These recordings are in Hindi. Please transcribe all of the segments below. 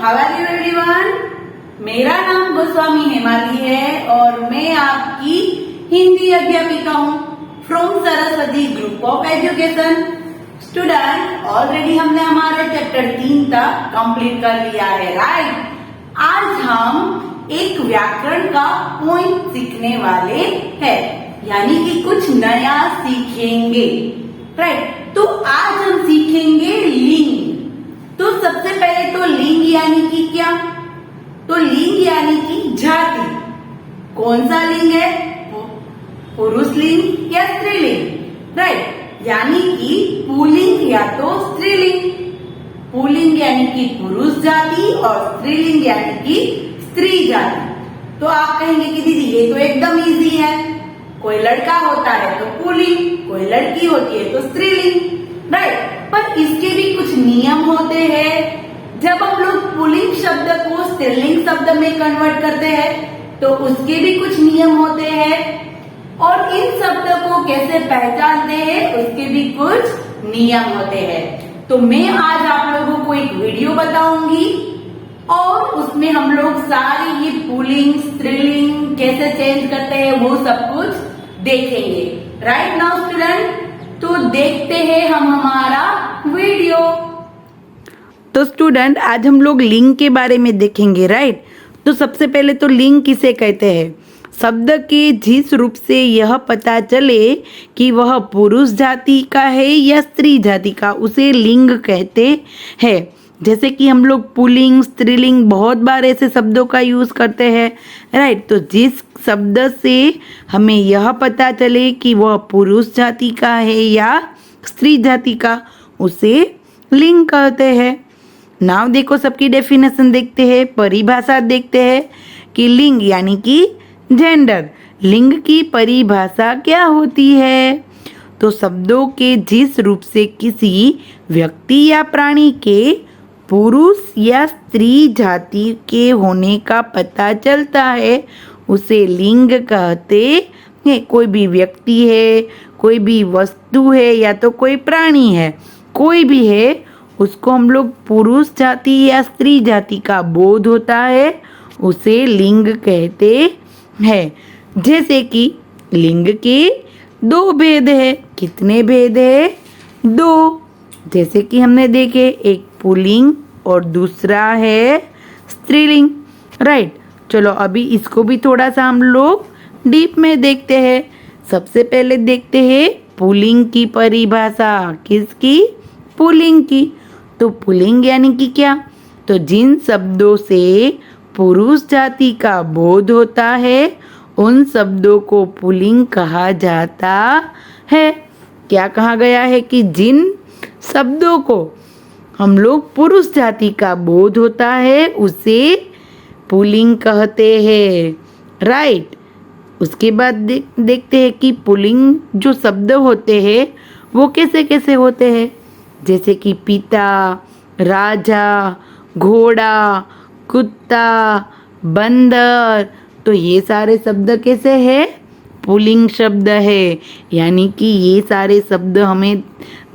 How are you everyone. मेरा नाम गोस्वामी हेमाली है और मैं आपकी हिंदी अध्यापिका हूँ from Saraswati group of education. Student, already हमने हमारे चैप्टर 3 तक कंप्लीट कर लिया है, राइट। आज हम एक व्याकरण का पॉइंट सीखने वाले हैं, यानी कि कुछ नया सीखेंगे, राइट। तो आज हम सीखेंगे लिंग। तो सबसे पहले तो लिंग यानी कि क्या? तो लिंग यानी कि जाति। कौन सा लिंग है? पुरुष लिंग या स्त्रीलिंग, राइट। यानी कि पुल्लिंग या तो स्त्रीलिंग। पुल्लिंग यानी कि पुरुष जाति और स्त्रीलिंग यानी कि स्त्री जाति। तो आप कहेंगे कि दीदी ये तो एकदम इजी है, कोई लड़का होता है तो पुल्लिंग, कोई लड़की होती है तो स्त्रीलिंग, राइट। पर इसके भी कुछ नियम होते हैं। जब हम लोग पुल्लिंग शब्द को स्त्रीलिंग शब्द में कन्वर्ट करते हैं तो उसके भी कुछ नियम होते हैं, और इन शब्द को कैसे पहचानते हैं उसके भी कुछ नियम होते हैं। तो मैं आज आप लोगों को एक वीडियो बताऊंगी और उसमें हम लोग सारी ये पुल्लिंग स्त्रीलिंग कैसे चेंज करते हैं वो सब कुछ देखेंगे, राइट नाउ स्टूडेंट। तो देखते हैं हम हमारा वीडियो। तो स्टूडेंट, आज हम लोग लिंग के बारे में देखेंगे, राइट। तो सबसे पहले तो लिंग किसे कहते हैं? शब्द के जिस रूप से यह पता चले कि वह पुरुष जाति का है या स्त्री जाति का, उसे लिंग कहते हैं। जैसे कि हम लोग पुल्लिंग स्त्रीलिंग बहुत बार ऐसे शब्दों का यूज करते हैं, राइट। तो जिस शब्द से हमें यह पता चले कि वह पुरुष जाति का है या स्त्री जाति का, उसे लिंग कहते हैं। नाउ देखो, सबकी डेफिनेशन देखते हैं, परिभाषा देखते हैं कि लिंग यानी कि जेंडर। लिंग की परिभाषा क्या होती है? तो शब्दों के जिस रूप से किसी व्यक्ति या प्राणी के पुरुष या स्त्री जाति के होने का पता चलता है उसे लिंग कहते हैं। कोई भी व्यक्ति है, कोई भी वस्तु है या तो कोई प्राणी है, कोई भी है, उसको हम लोग पुरुष जाति या स्त्री जाति का बोध होता है, उसे लिंग कहते हैं। जैसे कि लिंग के दो भेद है। कितने भेद है? दो। जैसे कि हमने देखे, एक पुल्लिंग और दूसरा है स्त्रीलिंग, राइट। चलो अभी इसको भी थोड़ा सा हम लोग डीप में देखते हैं। सबसे पहले देखते हैं पुल्लिंग की परिभाषा। किसकी? पुल्लिंग की। तो पुल्लिंग यानी कि क्या? तो जिन शब्दों से पुरुष जाति का बोध होता है उन शब्दों को पुल्लिंग कहा जाता है। क्या कहा गया है? कि जिन शब्दों को हम लोग पुरुष जाति का बोध होता है उसे पुल्लिंग कहते हैं, राइट। उसके बाद देखते हैं कि पुल्लिंग जो शब्द होते हैं वो कैसे कैसे होते हैं। जैसे कि पिता, राजा, घोड़ा, कुत्ता, बंदर। तो ये सारे शब्द कैसे हैं? पुल्लिंग शब्द है। यानी कि ये सारे शब्द हमें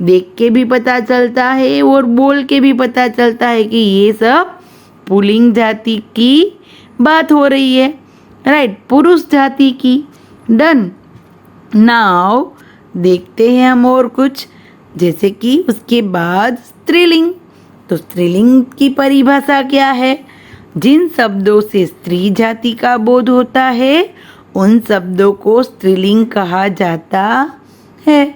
देख के भी पता चलता है और बोल के भी पता चलता है कि ये सब पुल्लिंग जाति की बात हो रही है, राइट, पुरुष जाति की। डन। नाउ देखते हैं हम और कुछ। जैसे कि उसके बाद स्त्रीलिंग। तो स्त्रीलिंग की परिभाषा क्या है? जिन शब्दों से स्त्री जाति का बोध होता है उन शब्दों को स्त्रीलिंग कहा जाता है।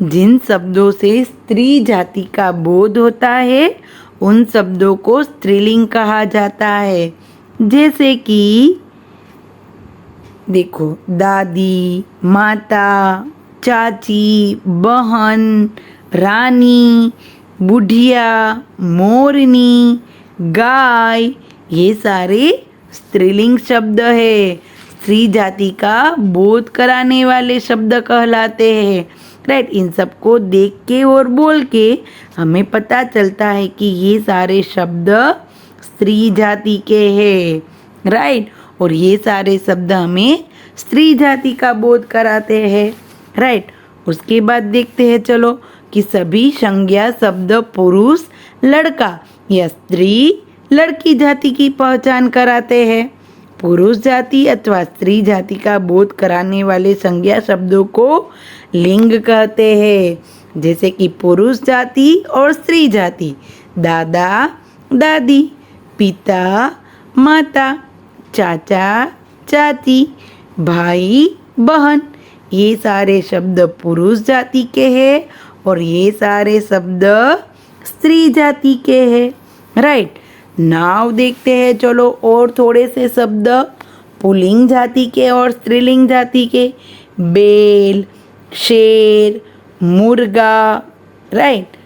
जिन शब्दों से स्त्री जाति का बोध होता है उन शब्दों को स्त्रीलिंग कहा जाता है। जैसे कि देखो, दादी, माता, चाची, बहन, रानी, बुढ़िया, मोरनी, गाय, ये सारे स्त्रीलिंग शब्द है। स्त्री जाति का बोध कराने वाले शब्द कहलाते हैं, राइट। इन सबको देख के और बोल के हमें पता चलता है कि ये सारे शब्द स्त्री जाति के हैं, राइट। और ये सारे शब्द हमें स्त्री जाति का बोध कराते हैं, राइट। उसके बाद देखते हैं चलो कि सभी संज्ञा शब्द पुरुष लड़का या स्त्री लड़की जाति की पहचान कराते हैं। पुरुष जाति अथवा स्त्री जाति का बोध कराने वाले संज्ञा शब्दों को लिंग कहते हैं। जैसे कि पुरुष जाति और स्त्री जाति, दादा दादी, पिता माता, चाचा चाची, भाई बहन, ये सारे शब्द पुरुष जाति के हैं और ये सारे शब्द स्त्री जाति के हैं। राइट, नाउ देखते हैं चलो और थोड़े से शब्द पुल्लिंग जाति के और स्त्रीलिंग जाति के। बेल, शेर, मुर्गा। राइट,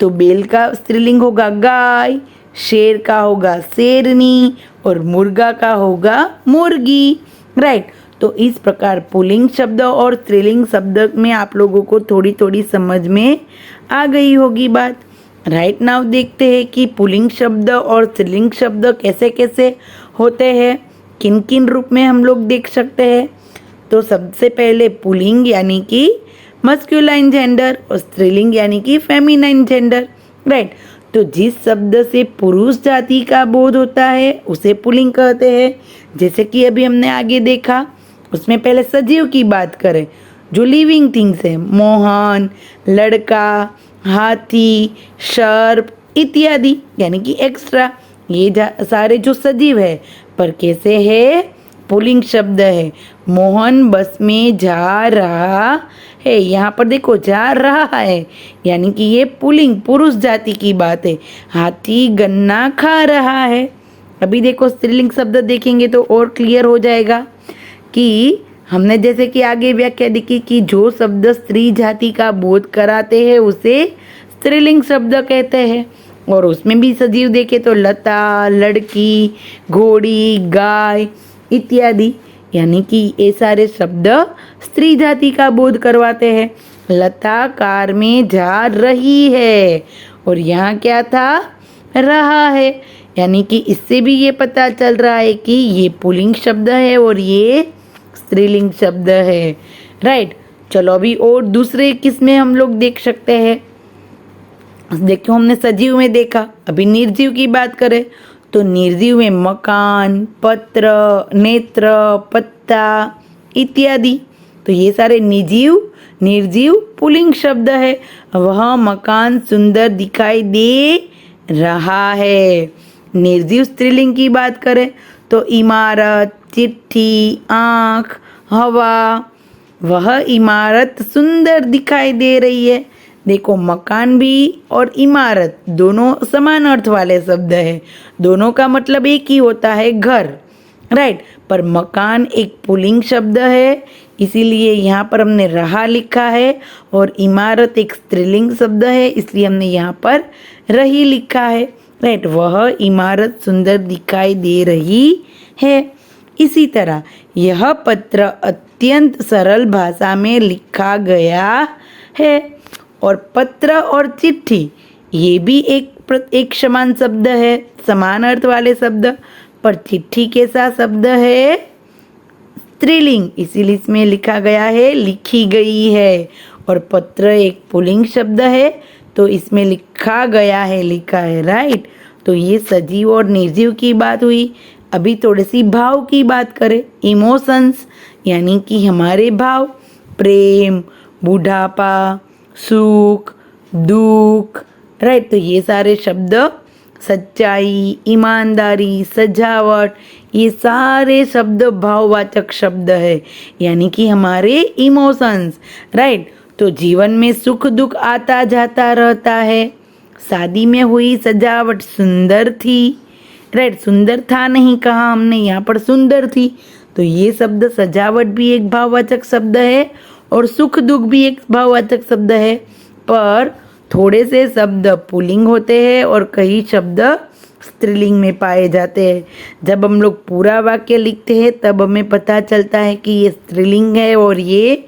तो बेल का स्त्रीलिंग होगा गाय, शेर का होगा शेरनी और मुर्गा का होगा मुर्गी। राइट, तो इस प्रकार पुल्लिंग शब्द और स्त्रीलिंग शब्द में आप लोगों को थोड़ी थोड़ी समझ में आ गई होगी बात। राइट, नाउ देखते हैं कि पुल्लिंग शब्द और स्त्रीलिंग शब्द कैसे कैसे होते हैं, किन किन रूप में हम लोग देख सकते हैं। तो सबसे पहले पुल्लिंग यानी कि मस्कुलाइन जेंडर और स्त्रीलिंग यानी कि फेमिनाइन जेंडर। राइट, तो जिस शब्द से पुरुष जाति का बोध होता है उसे पुल्लिंग कहते हैं। जैसे कि अभी हमने आगे देखा, उसमें पहले सजीव की बात करें, जो लिविंग थिंग्स है, मोहन, लड़का, हाथी, सर्प इत्यादि यानी कि एक्स्ट्रा, ये सारे जो सजीव है पर कैसे है, पुल्लिंग शब्द है। मोहन बस में जा रहा है, यहाँ पर देखो जा रहा है यानी कि ये पुल्लिंग पुरुष जाति की बात है। हाथी गन्ना खा रहा है। अभी देखो स्त्रीलिंग शब्द देखेंगे तो और क्लियर हो जाएगा कि हमने जैसे कि आगे व्याख्या देखी कि जो शब्द स्त्री जाति का बोध कराते हैं उसे स्त्रीलिंग शब्द कहते हैं। और उसमें भी सजीव देखे तो लता, लड़की, घोड़ी, गाय इत्यादि यानी कि ये सारे शब्द स्त्री जाति का बोध करवाते हैं। लता कार में जा रही है और यहाँ क्या था, रहा है, यानी कि इससे भी ये पता चल रहा है कि ये पुल्लिंग शब्द है और ये स्त्रीलिंग शब्द है। राइट, चलो अभी और दूसरे किस में हम लोग देख सकते हैं। देखो हमने सजीव में देखा, अभी निर्जीव की बात करें तो निर्जीव में मकान, पत्र, नेत्र, पत्ता इत्यादि। तो ये सारे निर्जीव पुल्लिंग शब्द है। वह मकान सुंदर दिखाई दे रहा है। निर्जीव स्त्रीलिंग की बात करें तो इमारत, चिट्ठी, आँख, हवा। वह इमारत सुंदर दिखाई दे रही है। देखो मकान भी और इमारत दोनों समान अर्थ वाले शब्द है, दोनों का मतलब एक ही होता है, घर। राइट, पर मकान एक पुल्लिंग शब्द है इसीलिए यहाँ पर हमने रहा लिखा है और इमारत एक स्त्रीलिंग शब्द है इसलिए हमने यहाँ पर रही लिखा है। राइट, वह इमारत सुंदर दिखाई दे रही है। इसी तरह यह पत्र अत्यंत सरल भाषा में लिखा गया है। और पत्र और चिट्ठी ये भी एक समान शब्द है, समान अर्थ वाले शब्द, पर चिट्ठी कैसा शब्द है, स्त्रीलिंग, इसीलिए इसमें लिखा गया है लिखी गई है। और पत्र एक पुल्लिंग शब्द है तो इसमें लिखा गया है, लिखा है। राइट, तो ये सजीव और निर्जीव की बात हुई। अभी थोड़ी सी भाव की बात करें, इमोशंस यानी कि हमारे भाव, प्रेम, बुढ़ापा, सुख, दुख। राइट, तो ये सारे शब्द, सच्चाई, ईमानदारी, सजावट, ये सारे शब्द भाववाचक शब्द है यानी कि हमारे इमोशंस। राइट, तो जीवन में सुख दुख आता जाता रहता है। शादी में हुई सजावट सुंदर थी। राइट, सुंदर था नहीं कहा हमने, यहाँ पर सुंदर थी। तो ये शब्द सजावट भी एक भाववाचक शब्द है और सुख दुख भी एक भाववाचक शब्द है। पर थोड़े से शब्द पुल्लिंग होते हैं और कई शब्द स्त्रीलिंग में पाए जाते हैं। जब हम लोग पूरा वाक्य लिखते हैं तब हमें पता चलता है कि ये स्त्रीलिंग है और ये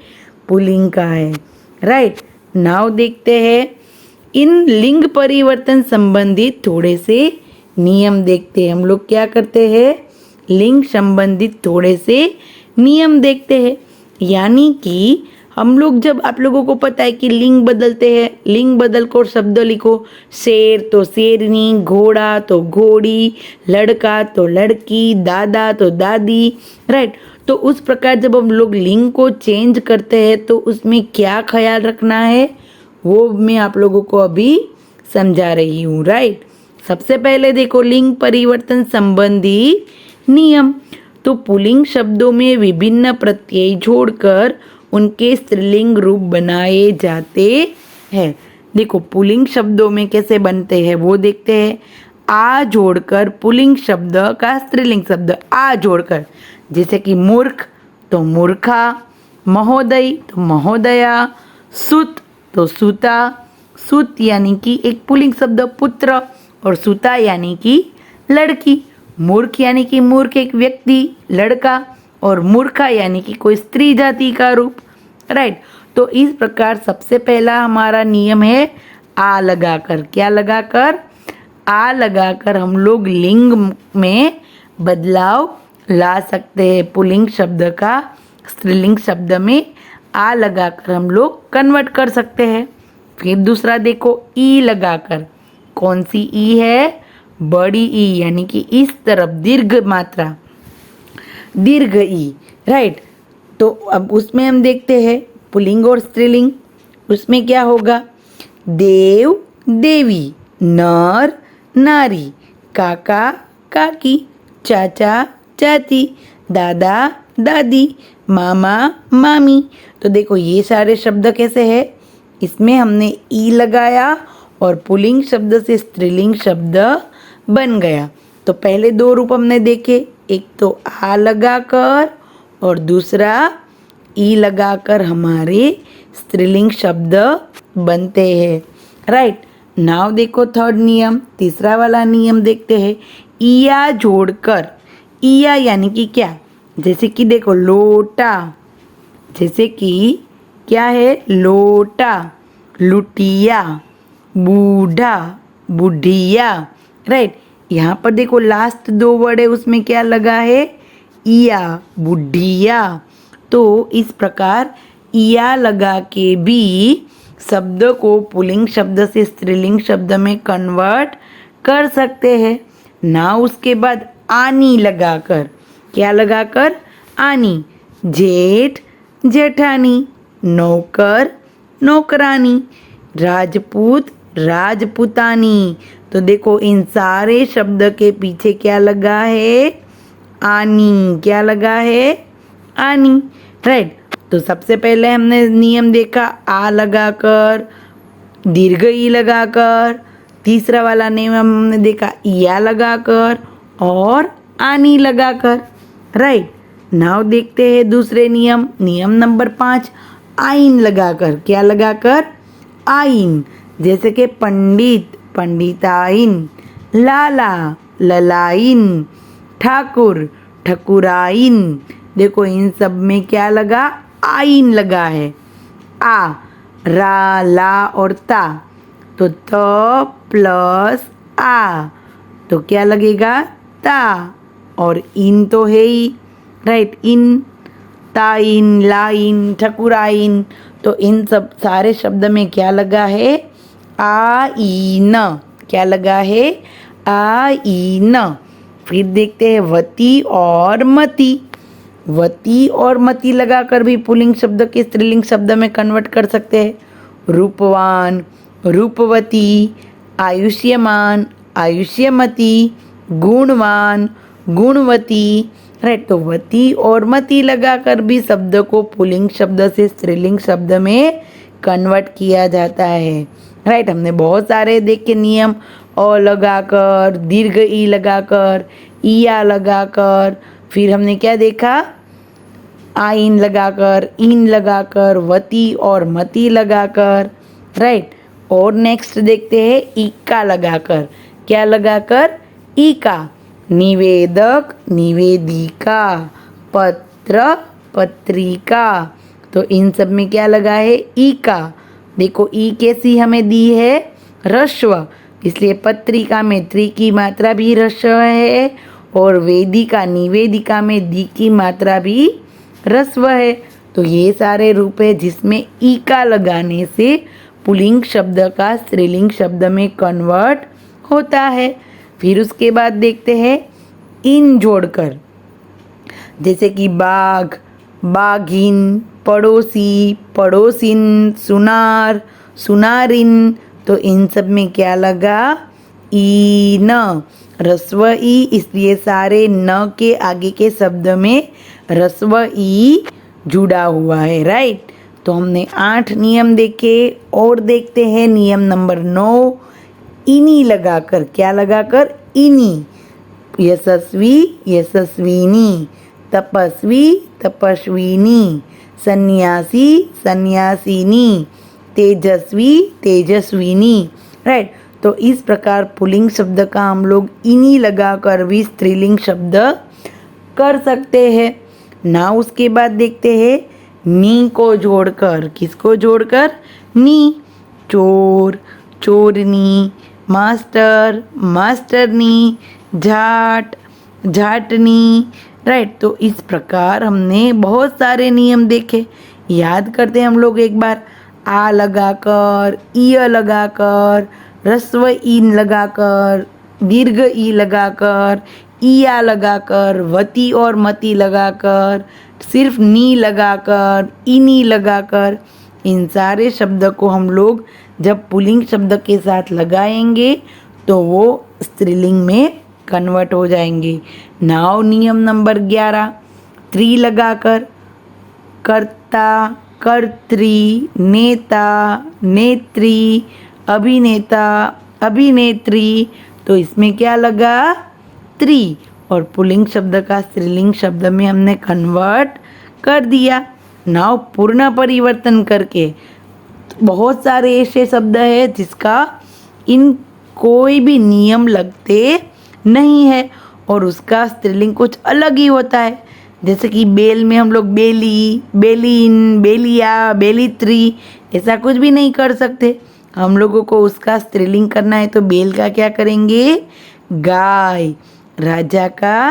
पुल्लिंग का है। राइट, नाउ देखते हैं इन लिंग परिवर्तन संबंधित थोड़े से नियम देखते हैं। हम लोग क्या करते हैं, लिंग संबंधित थोड़े से नियम देखते हैं। यानी कि हम लोग जब आप लोगों को पता है कि लिंग बदलते हैं, लिंग बदल कर शब्द लिखो, शेर तो शेरनी, घोड़ा तो घोड़ी, लड़का तो लड़की, दादा तो दादी, राइट। तो उस प्रकार जब हम लोग लिंग को चेंज करते हैं तो उसमें क्या ख्याल रखना है वो मैं आप लोगों को अभी समझा रही हूँ, राइट। सबसे पहले देखो लिंग परिवर्तन संबंधी नियम। तो पुल्लिंग शब्दों में विभिन्न प्रत्यय जोड़कर उनके स्त्रीलिंग रूप बनाए जाते हैं। देखो पुल्लिंग शब्दों में कैसे बनते हैं वो देखते हैं। आ जोड़कर पुल्लिंग शब्द का स्त्रीलिंग शब्द आ जोड़कर, जैसे कि मूर्ख तो मूर्खा, महोदय तो महोदया, सुत तो सुता। सुत यानी कि एक पुल्लिंग शब्द पुत्र, और सुता यानी कि लड़की। मूर्ख यानी कि मूर्ख एक व्यक्ति लड़का, और मूर्खा यानी कि कोई स्त्री जाति का रूप, राइट। तो इस प्रकार सबसे पहला हमारा नियम है आ लगाकर। क्या लगाकर? आ लगाकर हम लोग लिंग में बदलाव ला सकते हैं। पुल्लिंग शब्द का स्त्रीलिंग शब्द में आ लगाकर हम लोग कन्वर्ट कर सकते हैं। फिर दूसरा देखो ई लगाकर। कौन सी ई है? बड़ी ई, यानी कि इस तरफ दीर्घ मात्रा, दीर्घ ई, राइट। तो अब उसमें हम देखते हैं पुल्लिंग और स्त्रीलिंग। उसमें क्या होगा? देव देवी, नर नारी, काका काकी, चाचा चाची, दादा दादी, मामा मामी। तो देखो ये सारे शब्द कैसे हैं? इसमें हमने ई लगाया और पुल्लिंग शब्द से स्त्रीलिंग शब्द बन गया। तो पहले दो रूप हमने देखे, एक तो आ लगाकर और दूसरा ई लगाकर हमारे स्त्रीलिंग शब्द बनते हैं, राइट। नाउ देखो थर्ड नियम, तीसरा वाला नियम देखते हैं। इया जोड़कर। इया यानी कि क्या? जैसे कि देखो लोटा, जैसे कि क्या है? लोटा, लुटिया, बूढ़ा, बुढ़िया, राइट। यहाँ पर देखो लास्ट दो वर्ड है, उसमें क्या लगा है? इया, बुढ़िया। तो इस प्रकार इया लगा के भी शब्द को पुल्लिंग शब्द से स्त्रीलिंग शब्द में कन्वर्ट कर सकते हैं ना। उसके बाद आनी लगाकर। क्या लगाकर? आनी। जेठ जेठानी, नौकर नौकरानी, राजपूत राजपुतानी। तो देखो इन सारे शब्द के पीछे क्या लगा है? आनी। क्या लगा है? आनी, राइट। तो सबसे पहले हमने नियम देखा आ लगाकर, दीर्घ ई लगाकर। तीसरा वाला नियम हमने देखा इया लगाकर और आनी लगाकर, राइट। नाउ देखते हैं दूसरे नियम। नियम नंबर 5 आइन लगाकर। क्या लगाकर? आइन। जैसे कि पंडित पंडिताइन, लाला ललाइन, ठाकुर ठकुराइन। देखो इन सब में क्या लगा? आइन लगा है। आ, रा, ला और ता, तो त प्लस आ, तो क्या लगेगा? ता। और इन तो है ही, राइट। इन, ताइन, लाइन, ठकुराइन। तो इन सब सारे शब्द में क्या लगा है? आइन। क्या लगा है? आइन। फिर देखते हैं वती और मती। वती और मती लगाकर भी पुल्लिंग शब्द के स्त्रीलिंग शब्द में कन्वर्ट कर सकते हैं। रूपवान, रूपवती, आयुष्यमान, आयुष्यमती, गुणवान, गुणवती, राइट। तो वती और मती लगाकर भी शब्द को पुल्लिंग शब्द से स्त्रीलिंग शब्द में कन्वर्ट किया जाता है, राइट। हमने बहुत सारे देखे नियम, अ लगाकर, दीर्घ ई लगाकर, इया लगाकर। फिर हमने क्या देखा? आइन लगाकर, इन लगाकर, वती और मती लगाकर, राइट। और नेक्स्ट देखते हैं इका लगाकर। क्या लगाकर? इका। निवेदक निवेदिका, पत्र पत्रिका। तो इन सब में क्या लगा है? ई का। देखो ई कैसी हमें दी है? ह्रस्व, इसलिए पत्रिका में त्रि की मात्रा भी ह्रस्व है और वेदिका निवेदिका में दी की मात्रा भी ह्रस्व है। तो ये सारे रूप है जिसमें ई का लगाने से पुल्लिंग शब्द का स्त्रीलिंग शब्द में कन्वर्ट होता है। फिर उसके बाद देखते हैं इन जोड़कर, जैसे कि बाघ, बाघिन, पड़ोसी, पड़ोसिन, सुनार, सुनारिन। तो इन सब में क्या लगा? ई न, रस्व ई, इसलिए सारे न के आगे के शब्द में रस्व ई जुड़ा हुआ है, राइट। तो हमने 8 नियम देखे और देखते हैं नियम नंबर 9, इनी लगाकर। क्या लगाकर? इनी। यशस्वी, यशस्विनी, तपस्वी, तपस्विनी, सन्यासी, सन्यासिनी, तेजस्वी, तेजस्विनी, राइट। तो इस प्रकार पुल्लिंग शब्द का हम लोग इनी लगाकर भी स्त्रीलिंग शब्द कर सकते हैं ना। उसके बाद देखते हैं नी को जोड़कर। किसको जोड़कर? नी। चोर, चोरनी, मास्टर, मास्टरनी, झाट, झाटनी, राइट। तो इस प्रकार हमने बहुत सारे नियम देखे। याद करते हैं हम लोग एक बार। आ लगाकर, इ लगाकर, रस्व इन लगाकर, दीर्घ ई लगाकर, ईया लगाकर, वती और मती लगाकर, सिर्फ नी लगाकर, इनी लगाकर, इन सारे शब्द को हम लोग जब पुल्लिंग शब्द के साथ लगाएंगे तो वो स्त्रीलिंग में कन्वर्ट हो जाएंगे। नाउ नियम नंबर 11, त्री लगाकर। कर्ता, कर्त्री, नेता, नेत्री, अभिनेता, अभिनेत्री। तो इसमें क्या लगा? त्री। और पुल्लिंग शब्द का स्त्रीलिंग शब्द में हमने कन्वर्ट कर दिया। नाउ पूर्ण परिवर्तन करके बहुत सारे ऐसे शब्द है जिसका इन कोई भी नियम लगते नहीं है और उसका स्त्रीलिंग कुछ अलग ही होता है। जैसे कि बेल में हम लोग बेली, बेलीन, बेलिया, बेलित्री ऐसा कुछ भी नहीं कर सकते। हम लोगों को उसका स्त्रीलिंग करना है तो बेल का क्या करेंगे? गाय, राजा का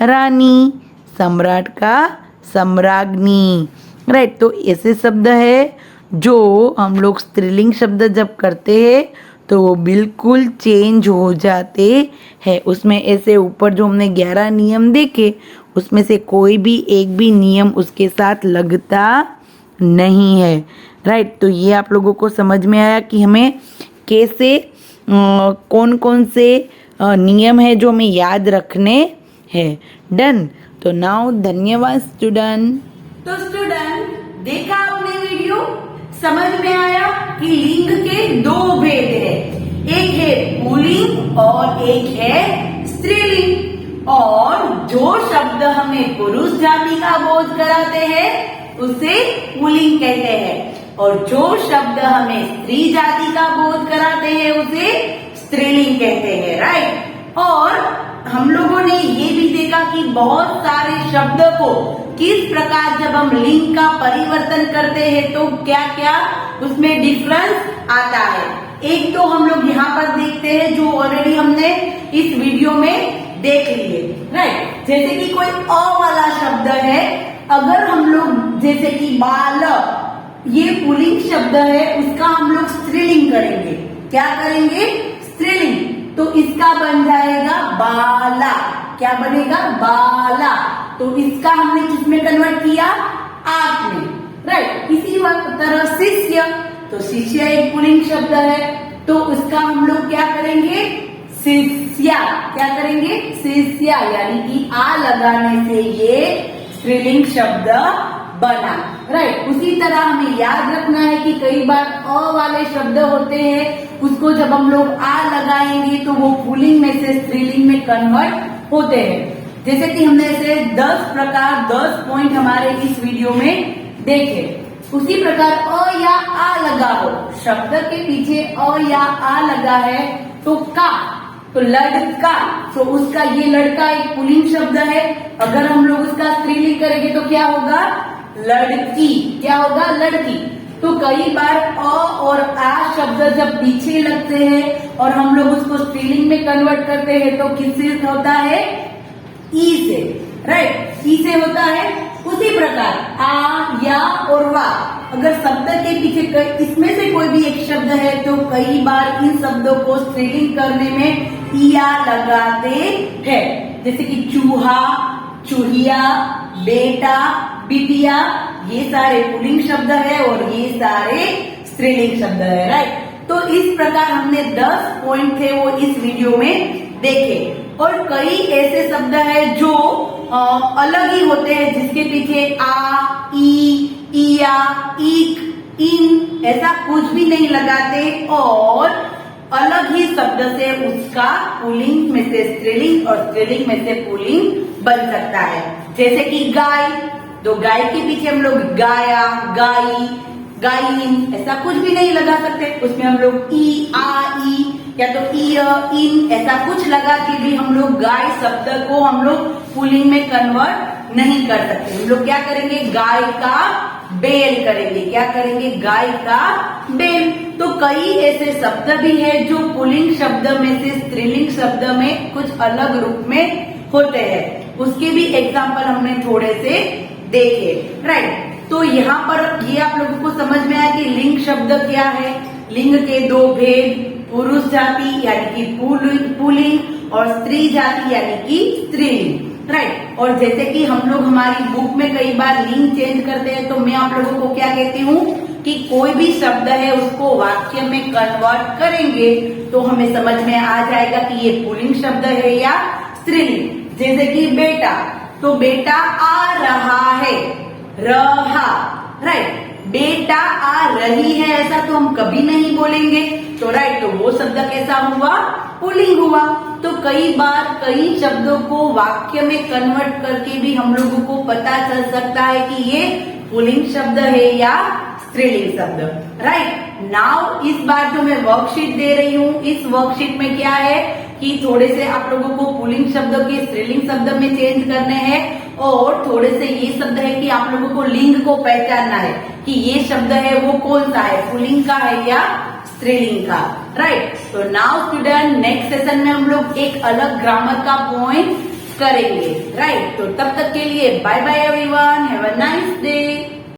रानी, सम्राट का सम्राज्ञी, राइट। तो ऐसे शब्द है जो हम लोग स्त्रीलिंग शब्द जब करते हैं तो वो बिल्कुल चेंज हो जाते हैं। उसमें ऐसे ऊपर जो हमने 11 नियम देखे उसमें से कोई भी एक भी नियम उसके साथ लगता नहीं है, राइट। तो ये आप लोगों को समझ में आया कि हमें कैसे कौन कौन से नियम है जो हमें याद रखने हैं। डन। तो नाउ धन्यवाद स्टूडेंट। तो स्टूडेंट देखा आपने वीडियो, समझ में आया कि लिंग के 2 भेद है, एक है पुल्लिंग और एक है स्त्रीलिंग। और जो शब्द हमें पुरुष जाति का बोध कराते हैं उसे पुल्लिंग कहते हैं और जो शब्द हमें स्त्री जाति का बोध कराते हैं उसे स्त्रीलिंग कहते हैं, राइट। और हम लोगों ने ये भी देखा कि बहुत सारे शब्द को किस प्रकार जब हम लिंग का परिवर्तन करते हैं तो क्या क्या उसमें डिफरेंस आता है। एक तो हम लोग यहाँ पर देखते हैं जो ऑलरेडी हमने इस वीडियो में देख लिए, राइट। जैसे कि कोई अ वाला शब्द है, अगर हम लोग जैसे कि बाल, ये पुल्लिंग शब्द है, उसका हम लोग स्त्रीलिंग करेंगे। क्या करेंगे? स्त्रीलिंग। तो इसका बन जाएगा बाला। क्या बनेगा? बाला। तो इसका हमने किसमें कन्वर्ट किया? आंख में, राइट। इसी तरह शिष्य, तो शिष्य एक पुल्लिंग शब्द है तो उसका हम लोग क्या करेंगे? शिष्या। क्या करेंगे? शिष्या। यानी कि आ लगाने से ये स्त्रीलिंग शब्द बना, राइट। उसी तरह हमें याद रखना है कि कई बार अ वाले शब्द होते हैं, उसको जब हम लोग आ लगाएंगे तो वो पुल्लिंग में से स्त्रीलिंग में कन्वर्ट होते हैं। जैसे कि हमने ऐसे 10 प्रकार 10 पॉइंट हमारे इस वीडियो में देखे। उसी प्रकार अ या आ लगा हो, शब्द के पीछे अ या आ लगा है तो का, तो लड़का, तो उसका ये लड़का एक पुल्लिंग शब्द है। अगर हम लोग उसका स्त्रीलिंग करेंगे तो क्या होगा? लड़की। क्या होगा? लड़की। तो कई बार अ और आ शब्द जब पीछे लगते हैं और हम लोग उसको स्त्रीलिंग में कन्वर्ट करते हैं तो किससे होता है? ई से, राइट। ई से होता है। उसी प्रकार आ, या और वा, अगर शब्द के पीछे इसमें से कोई भी एक शब्द है तो कई बार इन शब्दों को स्त्रीलिंग करने में इया लगाते हैं, जैसे कि चूहा, चूहिया, बेटा, बिटिया, ये सारे पुल्लिंग शब्द है और ये सारे स्त्रीलिंग शब्द है, राइट। तो इस प्रकार हमने 10 पॉइंट थे वो इस वीडियो में देखे, और कई ऐसे शब्द है जो अलग ही होते हैं, जिसके पीछे आ, ई, इया, ईक, इन ऐसा कुछ भी नहीं लगाते और अलग ही शब्द से उसका पुल्लिंग में से स्त्रीलिंग और स्त्रीलिंग में से पुल्लिंग बन सकता है। जैसे कि गाय, तो गाय के पीछे हम लोग गाया, गाई, गायिन ऐसा कुछ भी नहीं लगा सकते, उसमें हम लोग ई, आ, ई या तो इन ऐसा कुछ लगा के भी हम लोग गाय शब्द को हम लोग पुल्लिंग में कन्वर्ट नहीं कर सकते। हम लोग क्या करेंगे, गाय का बेल करेंगे। क्या करेंगे, गाय का बेल। तो कई ऐसे शब्द भी है जो पुल्लिंग शब्द में से स्त्रीलिंग शब्द में कुछ अलग रूप में होते हैं, उसके भी एग्जाम्पल हमने थोड़े से देखे, राइट। तो यहाँ पर ये आप लोगों को समझ में आया कि लिंग शब्द क्या है। लिंग के दो भेद, पुरुष जाति यानी कि पुल्लिंग और स्त्री जाति यानी कि स्त्रीलिंग, राइट। और जैसे कि हम लोग हमारी बुक में कई बार लिंग चेंज करते हैं, तो मैं आप लोगों को क्या कहती हूँ कि कोई भी शब्द है उसको वाक्य में कन्वर्ट करेंगे तो हमें समझ में आ जाएगा कि ये पुल्लिंग शब्द है या स्त्रीलिंग। जैसे कि बेटा, तो बेटा आ रहा है, रहा, राइट। बेटा आ रही है ऐसा तो हम कभी नहीं बोलेंगे, तो राइट, तो वो शब्द कैसा हुआ, पुल्लिंग हुआ। तो कई बार कई शब्दों को वाक्य में कन्वर्ट करके भी हम लोगों को पता चल सकता है कि ये पुल्लिंग शब्द है या स्त्रीलिंग शब्द, राइट। नाउ इस बार जो मैं वर्कशीट दे रही हूँ, इस वर्कशीट में क्या है कि थोड़े से आप लोगों को पुल्लिंग शब्द के स्त्रीलिंग शब्द में चेंज करने हैं, और थोड़े से ये शब्द है कि आप लोगों को लिंग को पहचानना है कि ये शब्द है वो कौन सा है, पुल्लिंग का है या स्त्रीलिंग का, राइट। तो नाउ स्टूडेंट, नेक्स्ट सेशन में हम लोग एक अलग ग्रामर का पॉइंट करेंगे, राइट। तो तब तक के लिए bye bye everyone, have a nice day.